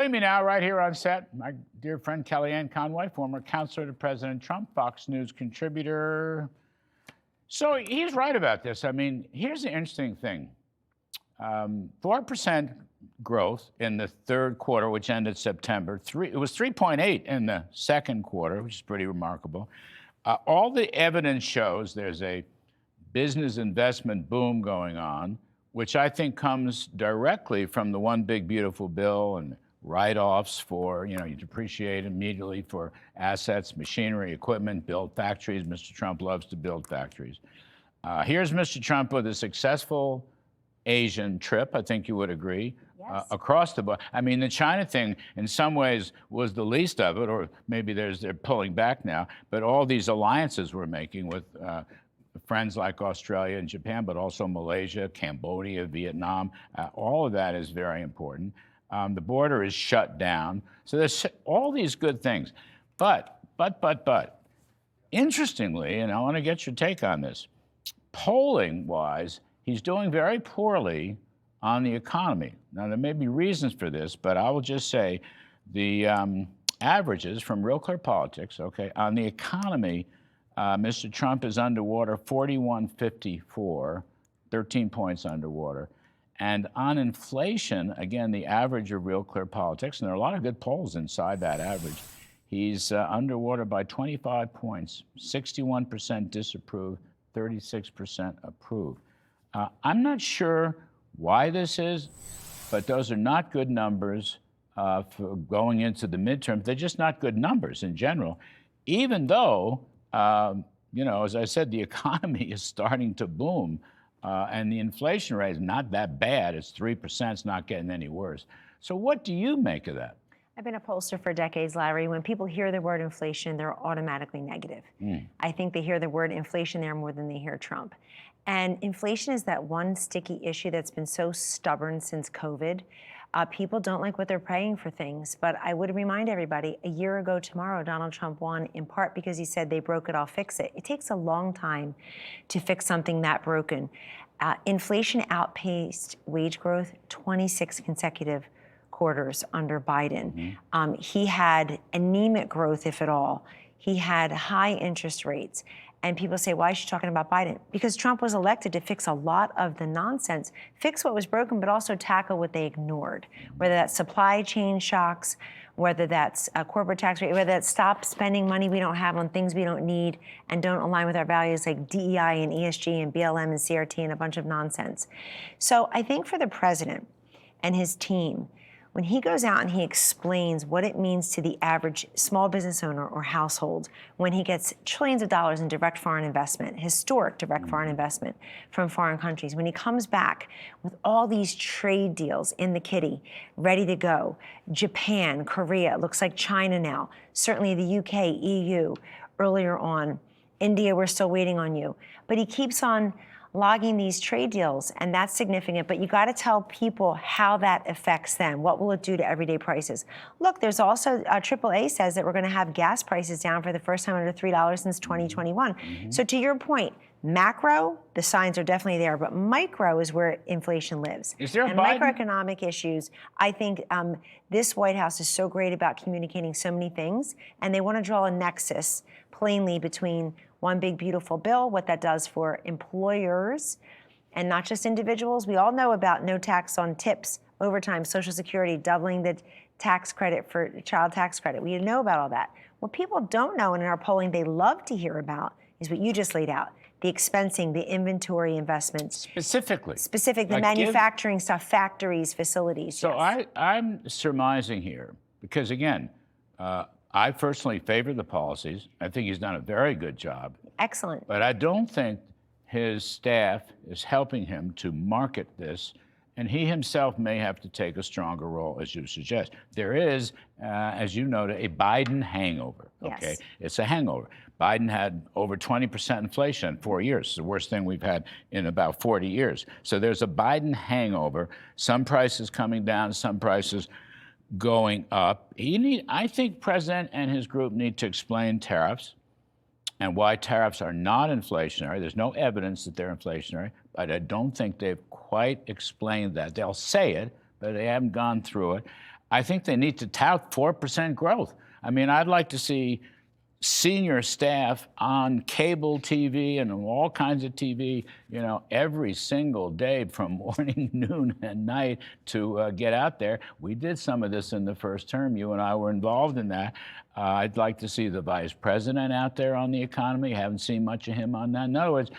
Joining me now, right here on set, my dear friend Kellyanne Conway, former counselor to President Trump, Fox News contributor. So he's right about this. I mean, here's the interesting thing. 4% growth in the third quarter, which ended September. It was 3.8 in the second quarter, which is pretty remarkable. All the evidence shows there's a business investment boom going on, which I think comes directly from the One Big Beautiful Bill and write-offs for, you depreciate immediately for assets, machinery, equipment, build factories. Mr. Trump loves to build factories. Here's Mr. Trump with a successful Asian trip, I think you would agree, yes. Across the board. I mean, the China thing in some ways was the least of it, or maybe they're pulling back now, but all these alliances we're making with friends like Australia and Japan, but also Malaysia, Cambodia, Vietnam, all of that is very important. The border is shut down. So there's all these good things. But, interestingly, and I want to get your take on this, polling-wise, he's doing very poorly on the economy. Now, there may be reasons for this, but I will just say the averages from Real Clear Politics, okay, on the economy, Mr. Trump is underwater 41.54, 13 points underwater. And on inflation, again, the average of Real Clear Politics, and there are a lot of good polls inside that average, he's underwater by 25 points, 61% disapprove, 36% approve. I'm not sure why this is, but those are not good numbers for going into the midterm. They're just not good numbers in general, even though, as I said, the economy is starting to boom. And the inflation rate is not that bad. It's 3%. It's not getting any worse. So what do you make of that? I've been a pollster for decades, Larry. When people hear the word inflation, they're automatically negative. I think they hear the word inflation there more than they hear Trump. And inflation is that one sticky issue that's been so stubborn since COVID. People don't like what they're paying for things. But I would remind everybody, a year ago tomorrow, Donald Trump won in part because he said they broke it, I'll fix it. It takes a long time to fix something that broken. Inflation outpaced wage growth 26 consecutive quarters under Biden. He had anemic growth, if at all. He had high interest rates. And people say, why is she talking about Biden? Because Trump was elected to fix a lot of the nonsense, fix what was broken, but also tackle what they ignored, whether that's supply chain shocks, whether that's a corporate tax rate, whether that's stop spending money we don't have on things we don't need and don't align with our values like DEI and ESG and BLM and CRT and a bunch of nonsense. So I think for the president and his team, when he goes out and he explains what it means to the average small business owner or household when he gets trillions of dollars in direct foreign investment, historic direct foreign investment from foreign countries, when he comes back with all these trade deals in the kitty, ready to go, Japan, Korea, looks like China now, certainly the UK, EU, earlier on, India, we're still waiting on you. But he keeps on logging these trade deals, and that's significant, but you got to tell people how that affects them. What will it do to everyday prices? Look, there's also, AAA says that we're going to have gas prices down for the first time under $3 since 2021. So to your point, macro, the signs are definitely there, but micro is where inflation lives. Is there a and Biden? Microeconomic issues, I think this White House is so great about communicating so many things, and they want to draw a nexus plainly between One Big Beautiful Bill, what that does for employers and not just individuals. We all know about no tax on tips, overtime, Social Security, doubling the tax credit for child tax credit. We know about all that. What people don't know, and in our polling they love to hear about, is what you just laid out. The expensing, the inventory investments. The manufacturing stuff, factories, facilities. So yes. I'm surmising here, because again, I personally favor the policies. I think he's done a very good job. Excellent. But I don't think his staff is helping him to market this, and he himself may have to take a stronger role, as you suggest. There is, as you noted, a Biden hangover, okay? Yes. It's a hangover. Biden had over 20% inflation in 4 years. It's the worst thing we've had in about 40 years. So there's a Biden hangover. Some prices coming down, some prices going up. I think President and his group need to explain tariffs and why tariffs are not inflationary. There's no evidence that they're inflationary, but I don't think they've quite explained that. They'll say it, but they haven't gone through it. I think they need to tout 4% growth. I mean, I'd like to see senior staff on cable TV and on all kinds of TV, you know, every single day from morning, noon, and night to get out there. We did some of this in the first term. You and I were involved in that. I'd like to see the vice president out there on the economy. Haven't seen much of him on that. In other words,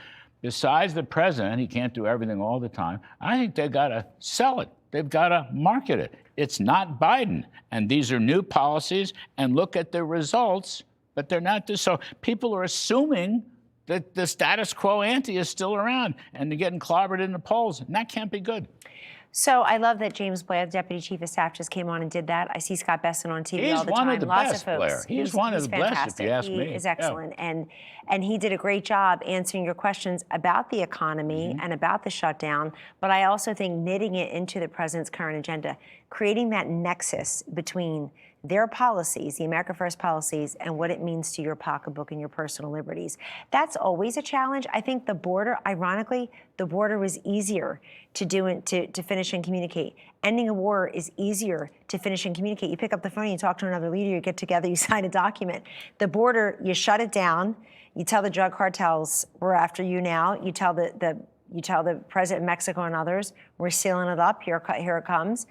besides the president, he can't do everything all the time. I think they've got to sell it. They've got to market it. It's not Biden. And these are new policies, and look at the results. But they're not this. So people are assuming that the status quo ante is still around and they're getting clobbered in the polls. And that can't be good. So I love that James Blair, the Deputy Chief of Staff, just came on and did that. I see Scott Besson on TV all the time. He's one of the Lots best, of folks. Blair. He's one of the best, if you ask me. He is excellent. Yeah. And he did a great job answering your questions about the economy and about the shutdown. But I also think knitting it into the president's current agenda, creating that nexus between their policies, the America First policies, and what it means to your pocketbook and your personal liberties. That's always a challenge. I think the border, ironically, the border was easier to do it, to finish and communicate. Ending a war is easier to finish and communicate. You pick up the phone, you talk to another leader, you get together, you sign a document. The border, you shut it down. You tell the drug cartels, we're after you now. You tell the president of Mexico and others, we're sealing it up. Here it comes.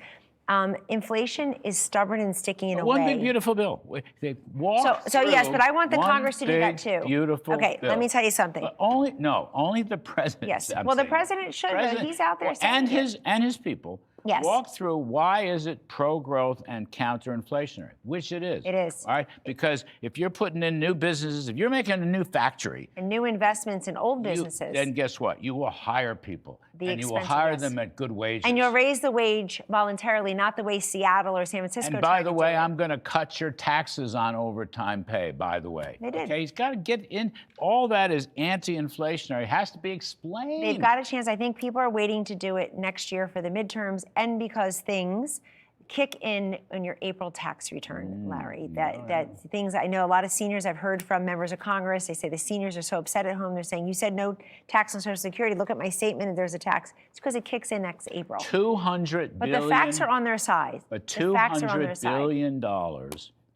Inflation is stubborn and sticky in a way. One big beautiful bill. They walk so yes, but I want the Congress to do that too. Beautiful okay, bill. let me tell you something. Only the president. Yes. Well, the president should. He's out there saying and his people. Yes. Walk through why is it pro-growth and counter-inflationary, which it is. It is. All right, because if you're putting in new businesses, if you're making a new factory. And new investments in old businesses. Then guess what? You will hire people. And you will hire them at good wages. And you'll raise the wage voluntarily, not the way Seattle or San Francisco. And by the way, I'm going to cut your taxes on overtime pay, by the way. They did. Okay, he's got to get in. All that is anti-inflationary. It has to be explained. They've got a chance. I think people are waiting to do it next year for the midterms, and because things kick in on your April tax return, Larry. That things, I know a lot of seniors, I've heard from members of Congress, they say the seniors are so upset at home. They're saying, you said no tax on Social Security. Look at my statement and there's a tax. It's because it kicks in next April. $200 billion. But the facts are on their side. But $200 billion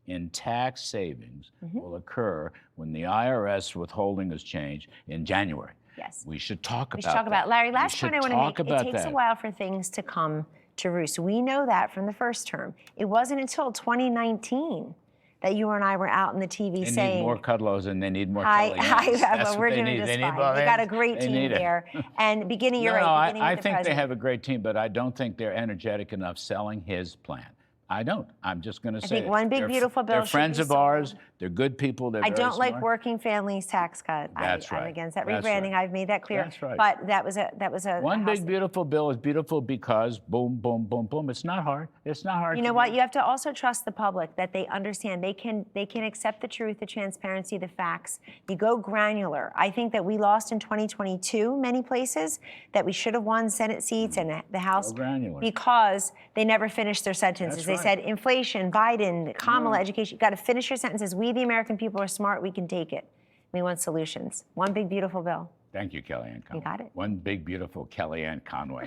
in tax savings will occur when the IRS withholding is changed in January. Yes. We should talk about that. We should talk about Larry, last point I want to make, it takes a while for things to come to roost. We know that from the first term. It wasn't until 2019 that you and I were out in the TV saying... They need more Kudlows and they need more Kellyannes. We're doing just fine. We got a great team there. And beginning, you're right, beginning I with the think president. they have a great team, but I don't think they're energetic enough selling his plan. I don't. I'm just going to say I think one big beautiful bill They're friends of ours. They're good people. They're I don't very like working families tax cut. That's right. I'm against that That's rebranding. right. I've made that clear. That's right. But that was a one big beautiful bill is beautiful because boom, boom, boom, boom. It's not hard. It's not hard. You know what? You have to also trust the public that they understand. They can accept the truth, the transparency, the facts. You go granular. I think that we lost in 2022 many places that we should have won Senate seats and the House because they never finished their sentences. They said inflation, Biden, Kamala, education. You've got to finish your sentences. We, the American people, are smart. We can take it. We want solutions. One big beautiful bill. Thank you, Kellyanne Conway. You got it. One big beautiful Kellyanne Conway.